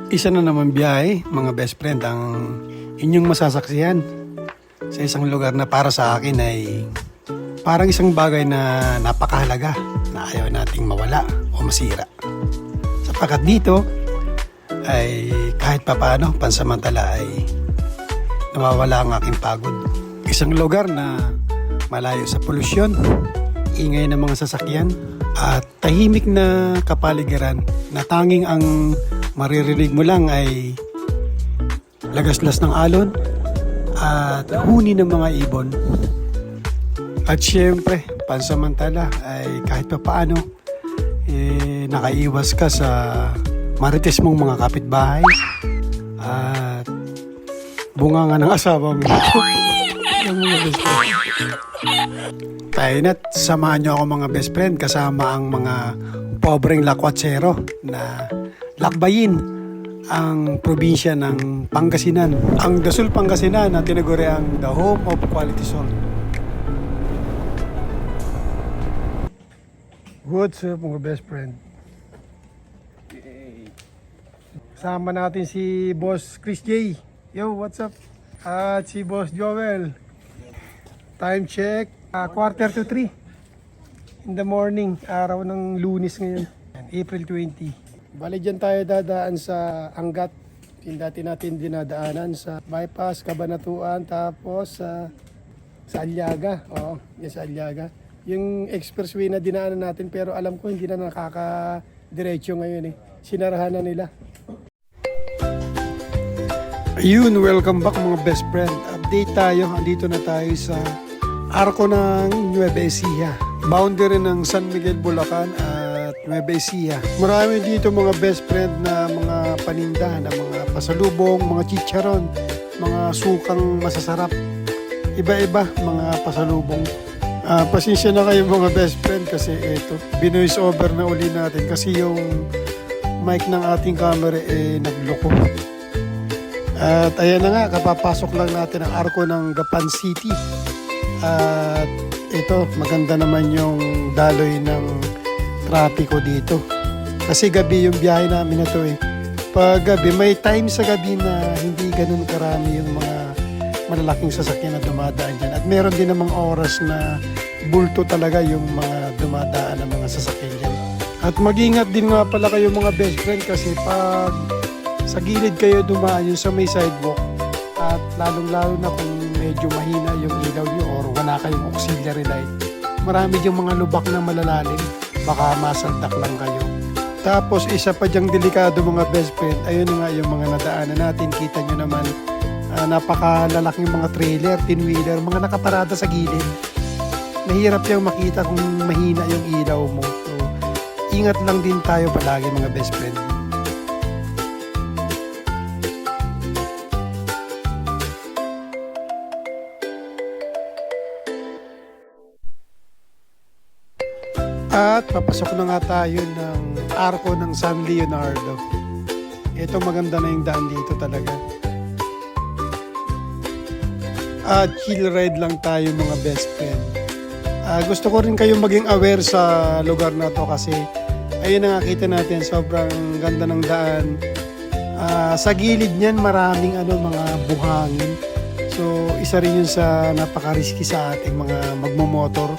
Isa na naman biyahe, mga best friend, ang inyong masasaksihan sa isang lugar na para sa akin ay parang isang bagay na napakahalaga na ayaw nating mawala o masira. Sapagkat dito ay kahit papaano pansamantala ay nawawala ang aking pagod. Isang lugar na malayo sa polusyon, ingay ng mga sasakyan at tahimik na kapaligiran na tanging ang maririnig mo lang ay lagaslas ng alon at huni ng mga ibon. At syempre, pansamantala ay kahit pa paano nakaiwas ka sa marites mong mga kapitbahay at bunganga ng asawa mo. Yung mga best friend. Tayo na't samahan nyo ako mga best friend kasama ang mga pobreng lakwatsero na lakbayin ang probinsya ng Pangasinan. Ang Dasul Pangasinan na tinaguri ang the home of quality salt. What's up mga best friend? Kasama natin si Boss Chris J. Yo, what's up? At si Boss Joel. Time check, 2:45 in the morning, araw ng Lunes ngayon, April 20. Bali dyan tayo dadaan sa Angat, yung dati natin dinadaanan sa bypass, Cabanatuan, tapos sa Aliaga. Oo, yan sa Aliaga. Yung expressway na dinaanan natin pero alam ko hindi na nakaka-diretso ngayon eh. Sinarahan na nila. Ayun, welcome back mga best friend. Update tayo, andito na tayo sa arko ng Nueva Ecija. Boundary ng San Miguel, Bulacan at Nueva Ecija. Marami dito mga best friend na mga paninda, na mga pasalubong, mga chicharon, mga sukang masasarap. Iba-iba mga pasalubong. Pasensya na kayo mga best friend kasi ito, binoise over na uli natin kasi yung mic ng ating camera nagloko. At ayan na nga, kapapasok lang natin ang arko ng Gapan City. At ito, maganda naman yung daloy ng trapiko dito. Kasi gabi yung biyahe namin na to eh. Pag gabi, may time sa gabi na hindi ganun karami yung mga malalaking sasakyan na dumadaan dyan. At meron din namang oras na bulto talaga yung mga dumadaan ng mga sasakyan dyan. At mag-ingat din nga pala kayo mga best friend kasi pag sa gilid kayo dumaan yung sa may sidewalk at lalong-lalo na kung medyo mahina yung ilaw nyo or wala kayong auxiliary light, marami yung mga lubak na malalalim, baka masaldak lang kayo. Tapos isa pa dyang delikado mga best friend, ayun nga yung mga nadaanan natin, kita nyo naman napakalalaking mga trailer, tin-wheeler, mga nakaparada sa gilid. Mahirap yung makita kung mahina yung ilaw mo. So, ingat lang din tayo palagi mga best friend. At papasok na nga tayo ng arko ng San Leonardo. Ito maganda na yung daan dito talaga. At chill ride lang tayo mga best friend. Gusto ko rin kayong maging aware sa lugar na to kasi ayun na nakita natin sobrang ganda ng daan. Sa gilid niyan maraming mga buhangin. So isa rin yun sa napaka-risky sa ating mga magmomotor.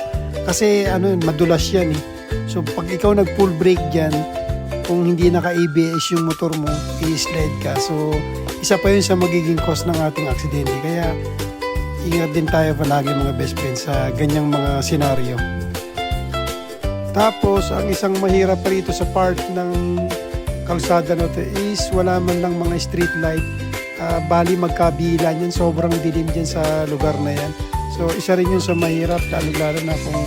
Kasi madulas yan eh. So pag ikaw nag full brake dyan, kung hindi naka-ABS yung motor mo, i-slide ka. So isa pa yun sa magiging cause ng ating aksidente. Kaya ingat din tayo palagi mga best friends sa ganyang mga senaryo. Tapos ang isang mahirap pa rito sa part ng kalsada na ito is wala man lang mga street light. Bali magkabila yan, sobrang dilim dyan sa lugar na yan. So isa rin yun sa mahirap, lalo na kung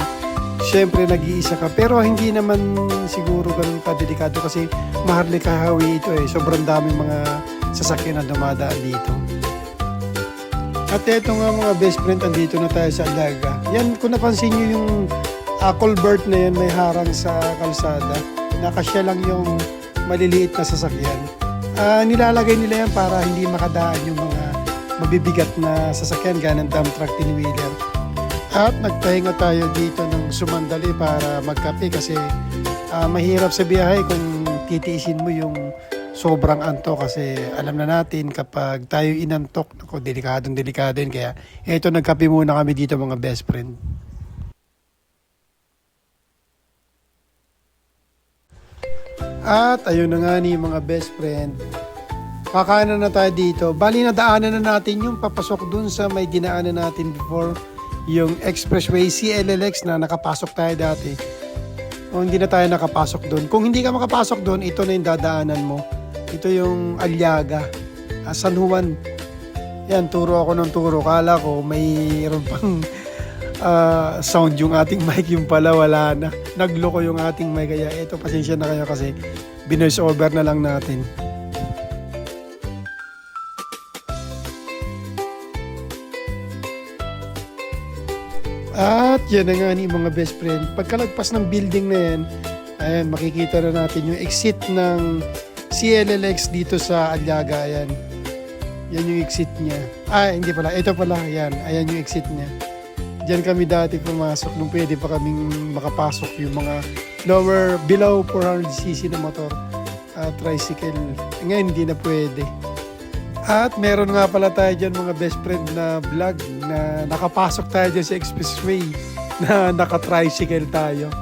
syempre nag-iisa ka. Pero hindi naman siguro ganun kadelikado kasi maharlika highway ito eh. Sobrang daming mga sasakyan na dumadaan dito. At eto nga mga best friend, andito na tayo sa Aliaga. Yan, kung napansin nyo yung culvert na yan, may harang sa kalsada. Nakasya lang yung maliliit na sasakyan. Nilalagay nila yan para hindi makadaan yung mga mabibigat na sasakyan, ganang dump truck, tin-wheeler. At nagpahinga tayo dito ng sumandali para magkape kasi mahirap sa biyahe kung titiisin mo yung sobrang antok kasi alam na natin kapag tayo inantok, nako, delikado yun. Kaya eto, nagkape muna kami dito mga best friend. At ayun na nga ni mga best friend, kakanan na tayo dito. Bali, nadaanan na natin yung papasok dun sa may dinaanan natin before, yung expressway CLLX na nakapasok tayo dati. O hindi na tayo nakapasok dun. Kung hindi ka makapasok dun, ito na yung dadaanan mo. Ito yung Aliaga, San Juan. Yan, turo ako ng turo. Kala ko mayroon pang sound yung ating mic, yung pala wala na. Nagloko yung ating mic. Kaya ito, pasensya na kayo kasi binoise over na lang natin. At yan na nga ni mga best friend. Pagkalagpas ng building na yan, ayan, makikita na natin yung exit ng CLLX dito sa Aliaga. Ayan. Yan yung exit niya. Hindi pala. Ito pala. Ayan. Ayan yung exit niya. Diyan kami dati pumasok nung pwede pa kaming makapasok yung mga below 400cc na motor, tricycle. Ngayon hindi na pwede. At meron nga pala tayo dyan mga best friend na vlog na nakapasok tayo dyan sa expressway na naka-tricycle tayo.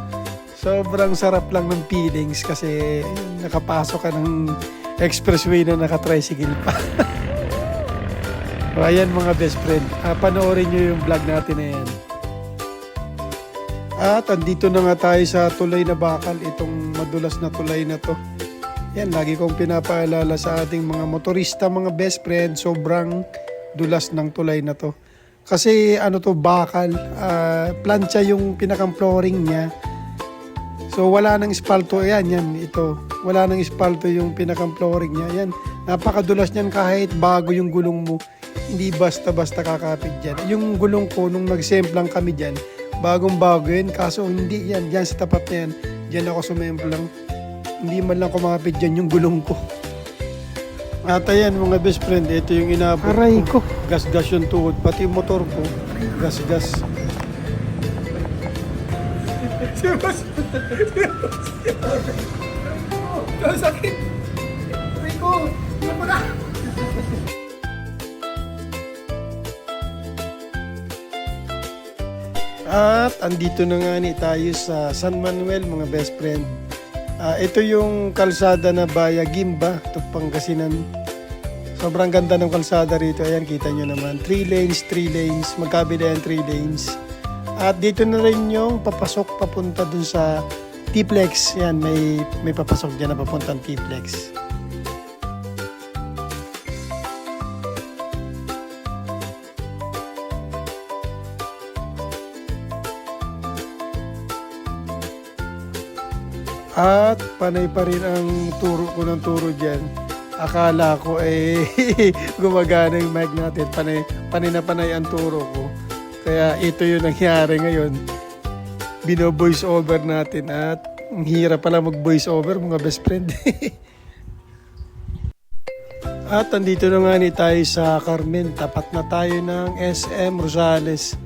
Sobrang sarap lang ng feelings kasi nakapasok ka ng expressway na naka-tricycle pa. So, ayan mga best friend, panoorin nyo yung vlog natin na yan. At andito na nga tayo sa tulay na bakal, itong madulas na tulay na to. Yan, lagi kong pinapaalala sa ating mga motorista, mga best friend, sobrang dulas ng tulay na to. Kasi ano to, bakal, plancha yung pinakang flooring niya. So wala nang espalto, yan, ito. Wala nang espalto yung pinakang flooring niya. Yan, napakadulas niyan kahit bago yung gulong mo. Hindi basta-basta kakapit dyan. Yung gulong ko, nung nagsemplang kami dyan, bagong-bago yun. Kaso hindi yan, dyan sa tapat na yan. Dyan ako sumemplang. Hindi man lang kumapit dyan yung gulong ko. At ayan mga best friend, ito yung inabot Aray ko. Gas-gas yung tuhod. Pati yung motor ko, gas-gas. Sakit! Aray ko! Ano mo na? At andito na nga ni tayo sa San Manuel mga best friend. Ito yung kalsada na Baya Gimba, ito Pangasinan. Sobrang ganda ng kalsada rito. Ayan, kita nyo naman. 3 lanes, magkabila yan 3 lanes. At dito na rin yung papasok papunta dun sa T-Plex. Yan, may papasok dyan na papuntang T-Plex. At panay pa rin ang turo ko ng turo dyan. Akala ko gumagana yung mic natin. Panay na panay ang turo ko. Kaya ito yung nangyari ngayon. Bino-voice over natin at ang hirap pala mag-voice over mga best friend. At andito na nga ni tayo sa Carmen. Tapat na tayo ng SM Rosales.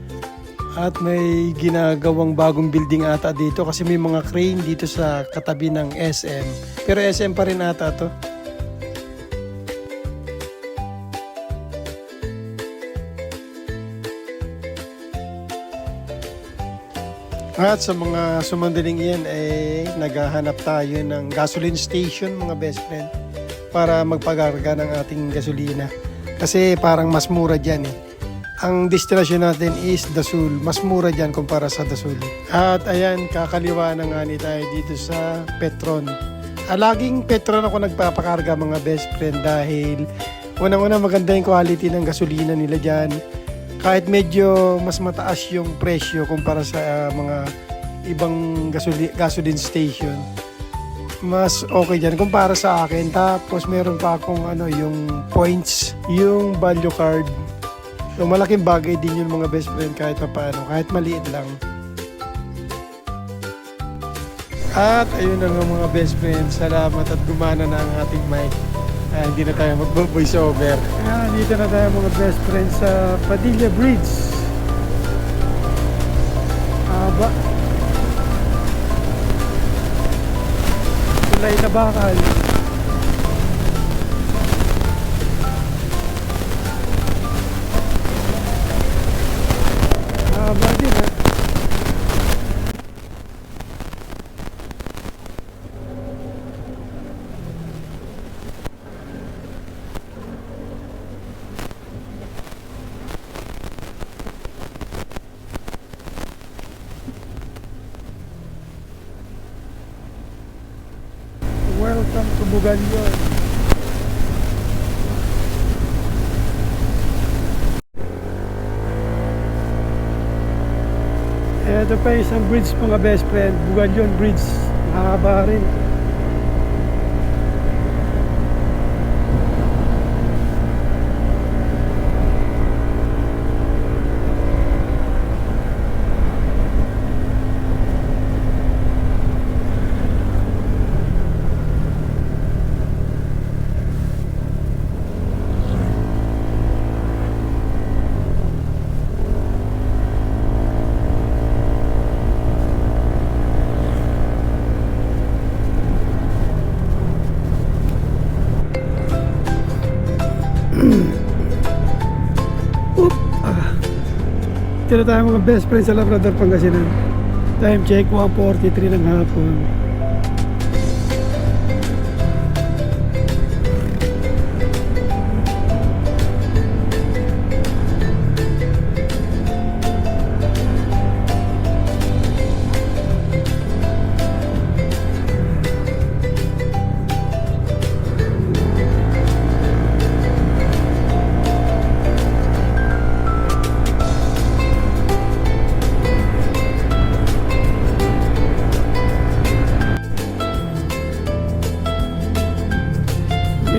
At may ginagawang bagong building ata dito kasi may mga crane dito sa katabi ng SM. Pero SM pa rin ata to. At sa mga sumandaling iyan naghahanap tayo ng gasoline station mga best friend para magpagarga ng ating gasolina. Kasi parang mas mura dyan Ang destination natin is Dasul. Mas mura dyan kumpara sa Dasul. At ayan, kakaliwa na nga ni tayo dito sa Petron. Laging Petron ako nagpapakarga mga best friend dahil unang-una maganda yung quality ng gasolina nila dyan. Kahit medyo mas mataas yung presyo kumpara sa mga ibang gasoline station. Mas okay dyan kumpara sa akin. Tapos meron pa akong yung points, yung value card. So malaking bagay din yun mga best friend kahit paano, kahit maliit lang. At ayun na nga mga best friend, salamat at gumana na ang ating mic. Hindi na tayo mag-voice over. Dito na tayo mga best friend sa Padilla Bridge. Aba. Tulay na bakal. Bugalyon. Ito pa isang bridge mga best friend, Bugalyon Bridge. Mahaba rin. Ito na tayo mga best friends sa Labrador, Pangasinan. Time check, 1:43 ng hapon.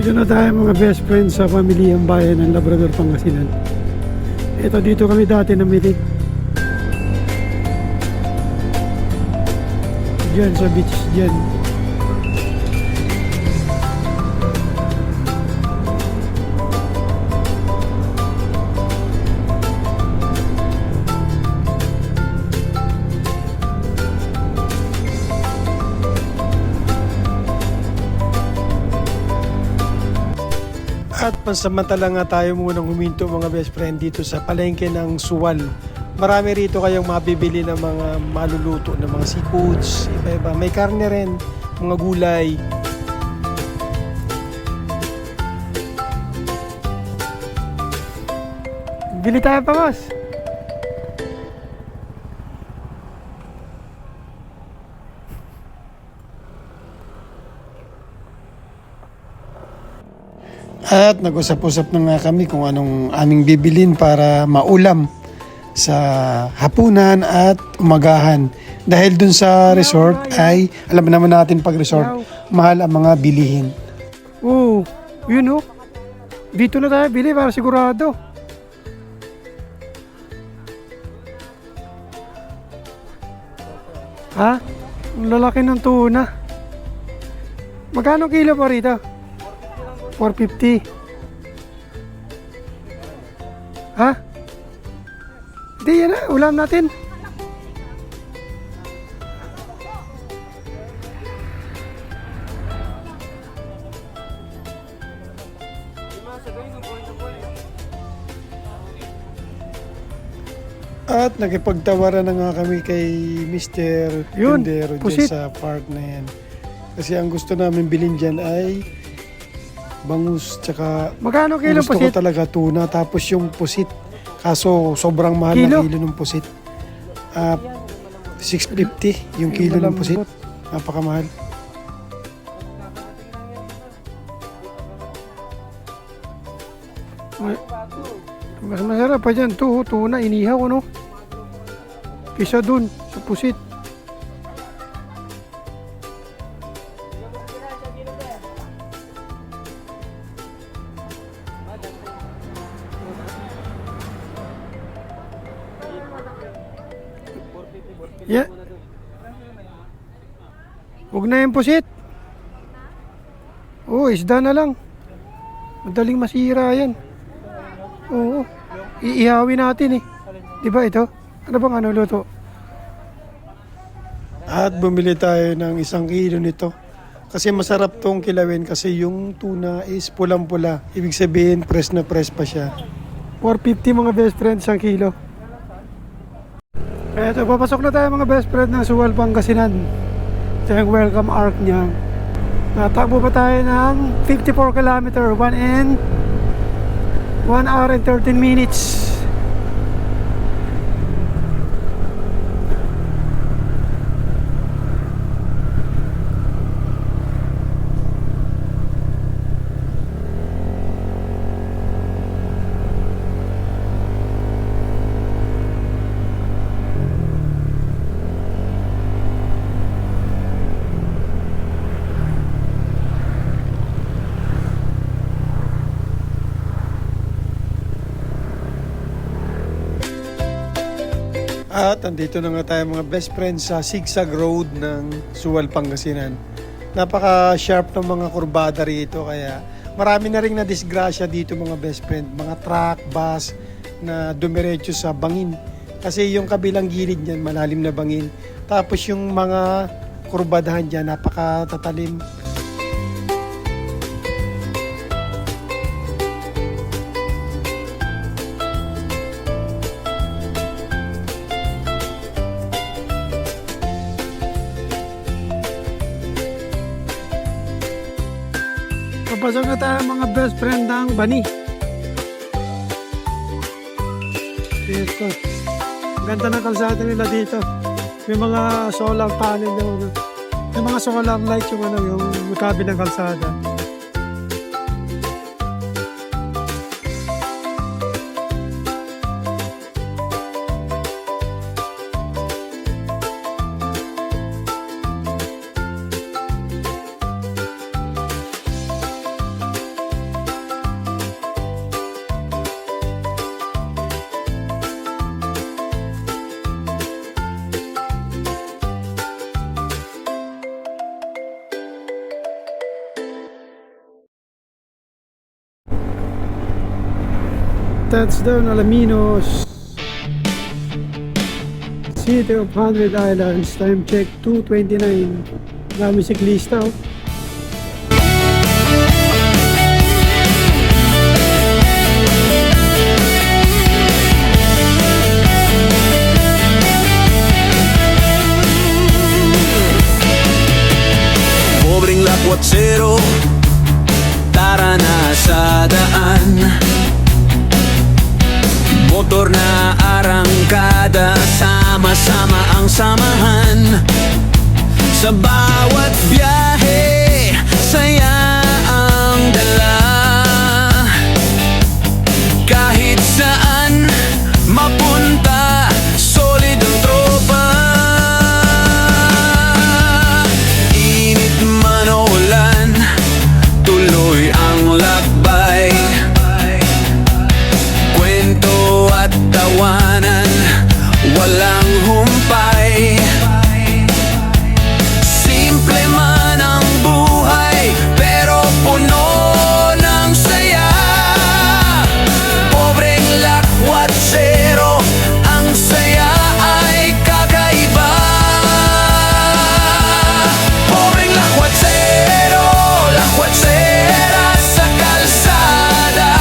Dito na tayo mga best friends sa pamilyang bayan ng Labrador, Pangasinan. Ito dito kami dati namili. Diyan sa beach diyan. At pansamantala nga tayo munang huminto mga best friend dito sa palengke ng Suwal. Marami rito kayong mabibili ng mga maluluto ng mga seafoods, iba-iba. May karne rin, mga gulay. Bili tayo pa, boss. At nag-usap-usap na nga kami kung anong aming bibilin para maulam sa hapunan at umagahan. Dahil dun sa resort ay, alam naman natin pag resort, mahal ang mga bilihin. Oo, yun o. Dito na tayo bili para sigurado. Ha? Ang lalaki ng tuna. Magkano kilo pa rito? 450. Ha? Hindi, yan na. Ulam natin. At nakipagtawaran na nga kami kay Mr. Tindero dyan sa park na yan. Kasi ang gusto namin bilhin dyan ay bangus, tsaka magkano kilo gusto pusit? ko talaga tuna, tapos yung pusit, kaso sobrang mahal na kilo ng pusit. 650 yung kilo ng pusit, napakamahal. Mas masarap pa dyan tuna, inihaw ano, kisa dun sa pusit. Yeah. Huwag na yung pusit. Oo, isda na lang. Madaling masira yan. Oo. Iihawin natin eh. Diba ito? Ano bang ano luto? At bumili tayo ng 1 kilo nito. Kasi masarap tong kilawin kasi yung tuna is pulang-pula. Ibig sabihin, fresh na fresh pa siya. 450 mga best friends, 1 kilo. Eto, papasok na tayo mga best friend ng Suwal, Pangasinan. Ito yung welcome arc niya. Natakbo pa tayo ng 54 kilometer, 1 hour and 13 minutes. At andito na nga tayo mga best friends sa Zigzag Road ng Suwal, Pangasinan. Napaka-sharp ng mga kurbada rito kaya marami na rin na disgrasya dito mga best friend. Mga truck, bus na dumiretso sa bangin. Kasi yung kabilang gilid niyan malalim na bangin. Tapos yung mga kurbadahan dyan napakatatalim. Papasok na tayo mga best friend ng Bani. Dito. Ganda ng kalsada nila dito. May mga solar panel na ano. May mga solar light yung ano, yung kabilang kalsada. Touchdown Alaminos, City of 100 Islands. Time check 2:29. Dami siklista oh. Pobreng lakwatsero, tara na sa daan. Motor na arangkada, sama-sama ang samahan. Sa bawat biyahe, saya ang dala. Kahit saan mapunta, solid ang tropa. Init man o ulan, tuloy ang lakbay. Kwento at tawanan, walang humpay. Simple man ang buhay, pero puno ng saya. Pobreng lakwatsero, ang saya ay kakaiba. Pobreng lakwatsero, lakwatsera sa kalsada.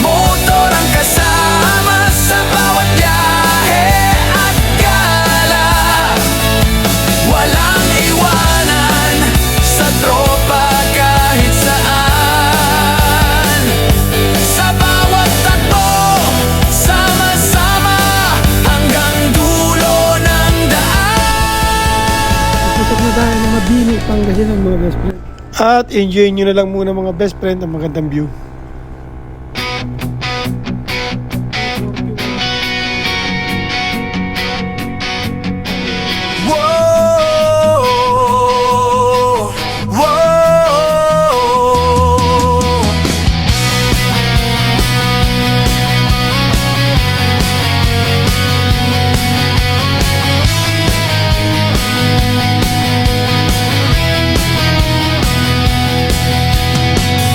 Motor ang kasama sa bawat biyahe at gala. Walang iwanan sa tropa kahit saan. Sa bawat takbo, sama-sama hanggang dulo ng daan. Papasok na tayo ng Mabini, Pangasinan mga best friend. At enjoy nyo na lang muna mga best friend ang magandang view. Whoa, whoa.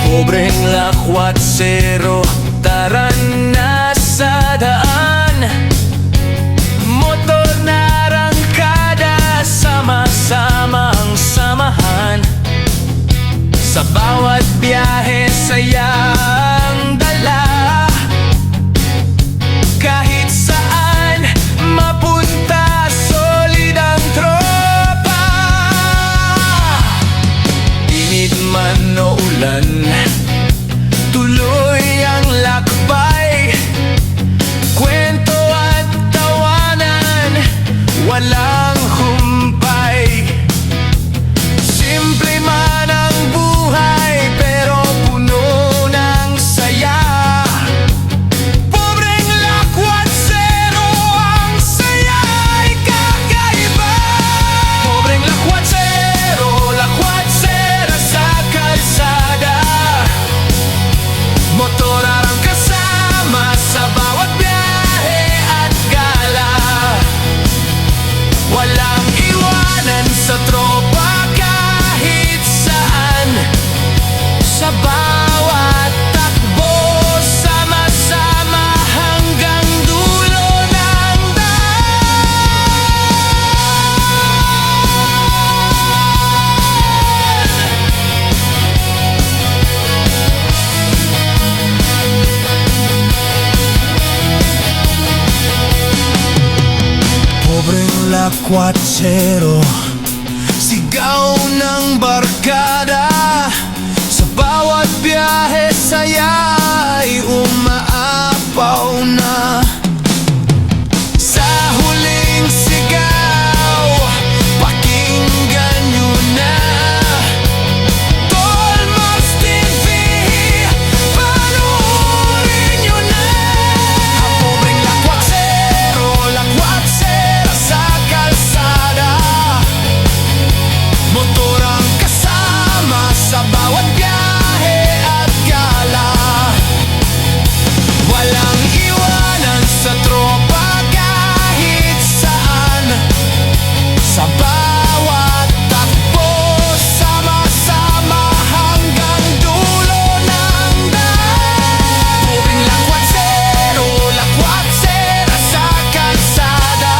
Pobreng lakwatsero, tara na sa daan. Motor na arangkada, sama-sama ang samahan. Sa bawat biyahe, sayang dala. Kahit saan mapunta, solid ang tropa. Init man o ulan, tuloy ang lakbay. Kwento at tawanan, walang humpay. Simple man ang buhay, pero puno ng saya. Pobreng lakwatsero, ang saya ay kakaiba. Pobreng lakwatsero, lakwatsera sa kalsada. lakwatsyero, sigaw ng barkada. Sa bawat biyahe saya'y umaapaw na. Sa huling sigaw, pakinggan nyo na. Tolmax TV, panoorin nyo na. Ang pobreng lakwatsero, lakwatsera sa kalsada. Motor ang kasama sa bawat biyahe at gala. Walang iwanan sa tropa kahit saan. Sa bawat takbo, sama-sama hanggang dulo ng daan. Pubing lakwatsero, lakwatsera sa kalsada.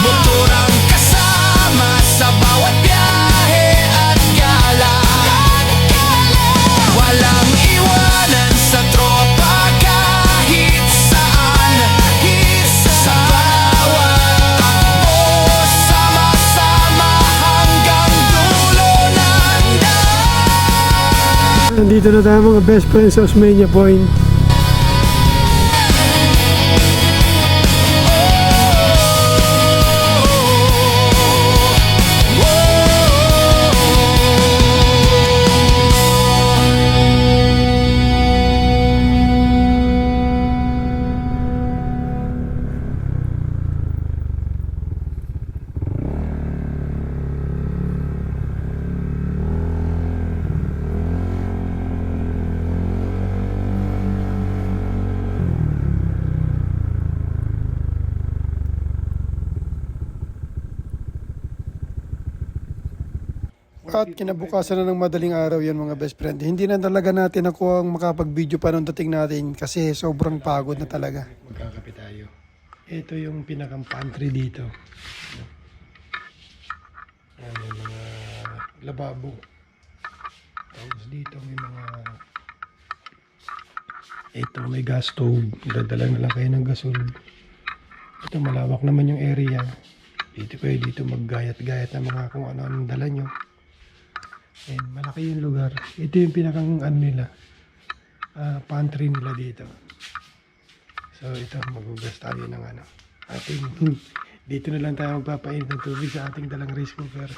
Motor ang kasama sa bawat biyahe at gala. Walang iwanan sa tropa kahit saan. Sa bawat takbo, sama-sama hanggang dulo ng daan. Nandito na tayo mga best friends sa Osmeña Point. At kinabukasan na ng madaling araw yan mga best friend. Hindi na talaga natin ako ang makapag-video pa nung dating natin kasi sobrang pagod na talaga. Magkakape tayo. Ito yung pinakang pantry dito. Ayan, may mga lababo. Tapos dito may mga... Ito may gas stove. Dadala na lang kayo ng gasol. Ito malawak naman yung area. Dito kayo dito maggayat-gayat ng mga kung ano-anong dala nyo. And malaki yung lugar. Ito yung pinakang ano nila, pantry nila dito. So ito, magugas tayo ng ano. Ating, dito na lang tayo magpapainit ng tubig sa ating dalang rice cooker.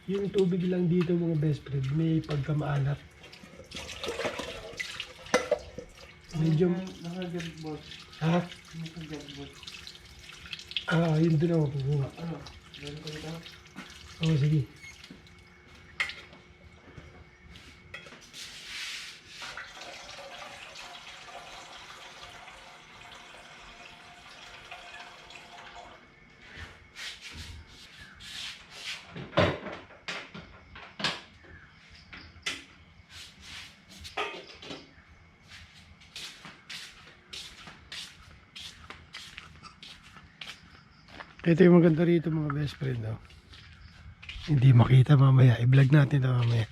Yung tubig lang dito mga best friend, may pagkamaalat. Medyo... Nakagat-bot. Ha? Nakagat-bot. Yun doon ako kukuha. Ano? Meron ko ito? Oo, sige. Ito yung maganda rito mga best friend. Oh. Hindi makita mamaya. I-vlog natin ito mamaya.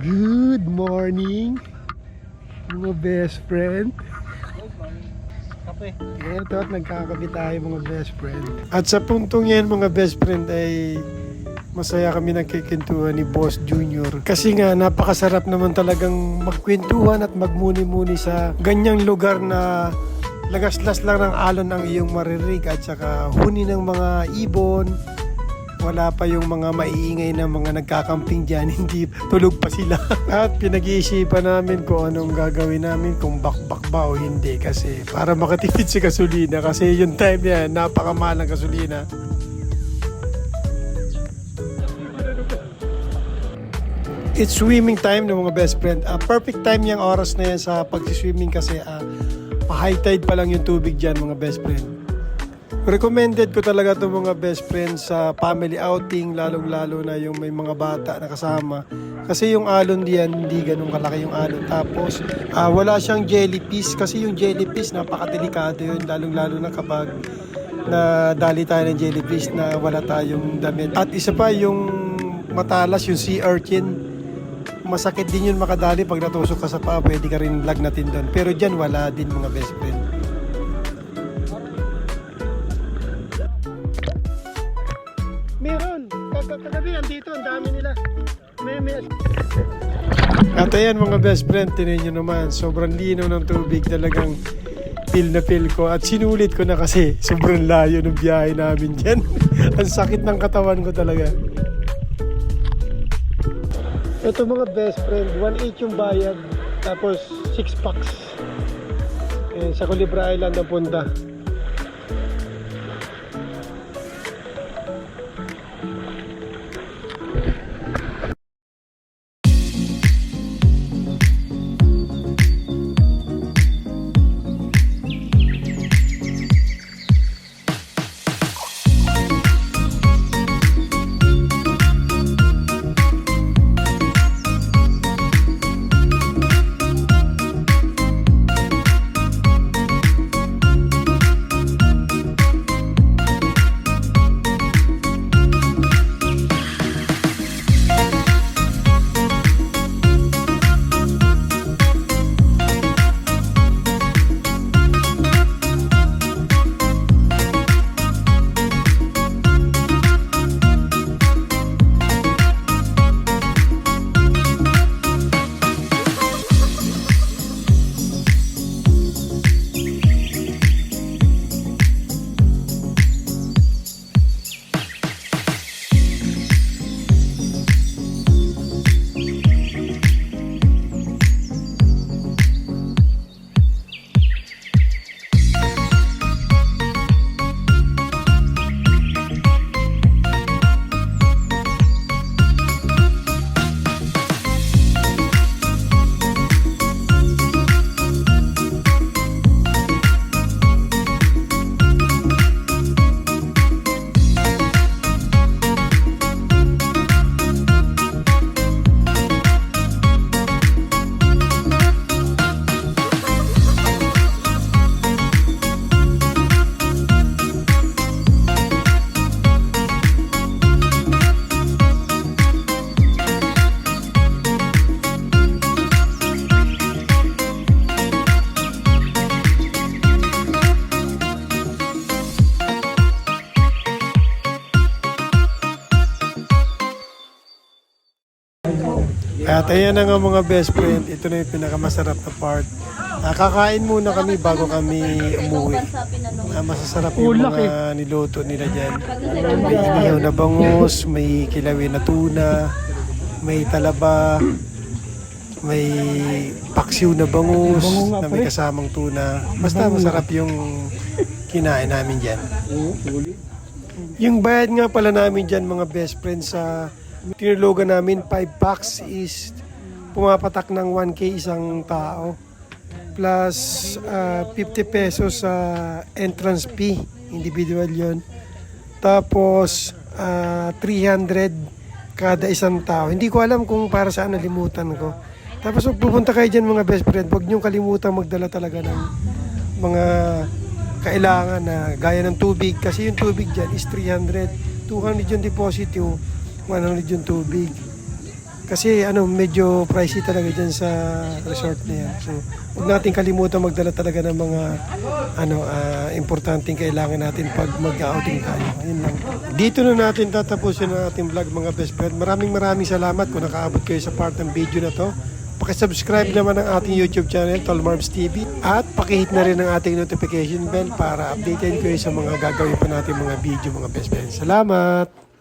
Good morning, mga best friend. Kape. Ito at nagkakape tayo mga best friend. At sa puntong yan mga best friend ay masaya kami nagkikintuhan ni Boss Junior. Kasi nga napakasarap naman talagang magkwentuhan at magmuni-muni sa ganyang lugar na lagaslas lang ng alon ang iyong maririg at saka huni ng mga ibon wala pa yung mga maiingay na mga nagkakamping dyan, hindi tulog pa sila. At pinag-iisipan namin kung anong gagawin namin, kung bakbak ba o hindi, kasi para makatipid si gasolina, kasi yung time niya, napakamahal ng gasolina. It's swimming time ng mga best friend. Perfect time yung oras na yan sa pag-swimming kasi high tide pa lang yung tubig dyan mga best friend. Recommended ko talaga itong mga best friends sa family outing, lalong-lalo na yung may mga bata na kasama. Kasi yung alon diyan, hindi ganun kalaki yung alon. Tapos, wala siyang jellyfish kasi yung jellyfish, napakadelikado yun, lalong-lalo na kapag nadali tayo ng jellyfish na wala tayong damit. At isa pa, yung matalas, yung sea urchin, masakit din yun makadali pag natusok ka sa paa, pwede ka rin lagnatin doon. Pero dyan, wala din mga best friend. Meron. Kagabi andito, ang dami nila. May. At ayan mga best friend, tinan nyo naman, sobrang linaw ng tubig, talagang feel na feel ko. At sinulit ko na kasi sobrang layo ng biyahe namin dyan. Ang sakit ng katawan ko talaga. Ito mga best friend, 1.8 yung bayad, tapos 6 packs. Sa Culebra Island ang punta. At ayan na nga mga best friend, ito na yung pinakamasarap na part. Kakain muna kami bago kami umuwi. Masasarap yung mga niluto nila dyan. May inihaw na bangus, may kilawin na tuna, may talaba, may paksiw na bangus na may kasamang tuna. Basta masarap yung kinain namin dyan. Yung bayad nga pala namin dyan mga best friends sa tinulugan namin, 5 packs is pumapatak ng 1K isang tao. Plus 50 pesos sa entrance fee, individual yon. Tapos 300 kada isang tao. Hindi ko alam kung para saan, nalimutan ko. Tapos pag pupunta kayo dyan mga best friend, huwag niyong kalimutan magdala talaga ng mga kailangan na gaya ng tubig. Kasi yung tubig dyan is 300. 200 yung deposit, yung 100 yung tubig. Kasi medyo pricey talaga dyan sa resort na yan. So, huwag natin kalimutan magdala talaga ng mga importanteng kailangan natin pag mag-outing tayo. Ayun lang. Dito na natin tatapusin ang ating vlog mga best friend. Maraming salamat kung nakaabot kayo sa part ng video na to. Pakisubscribe naman ang ating YouTube channel, Tolmarbs TV. At pakihit na rin ang ating notification bell para updated kayo sa mga gagawin pa natin mga video mga best friend. Salamat!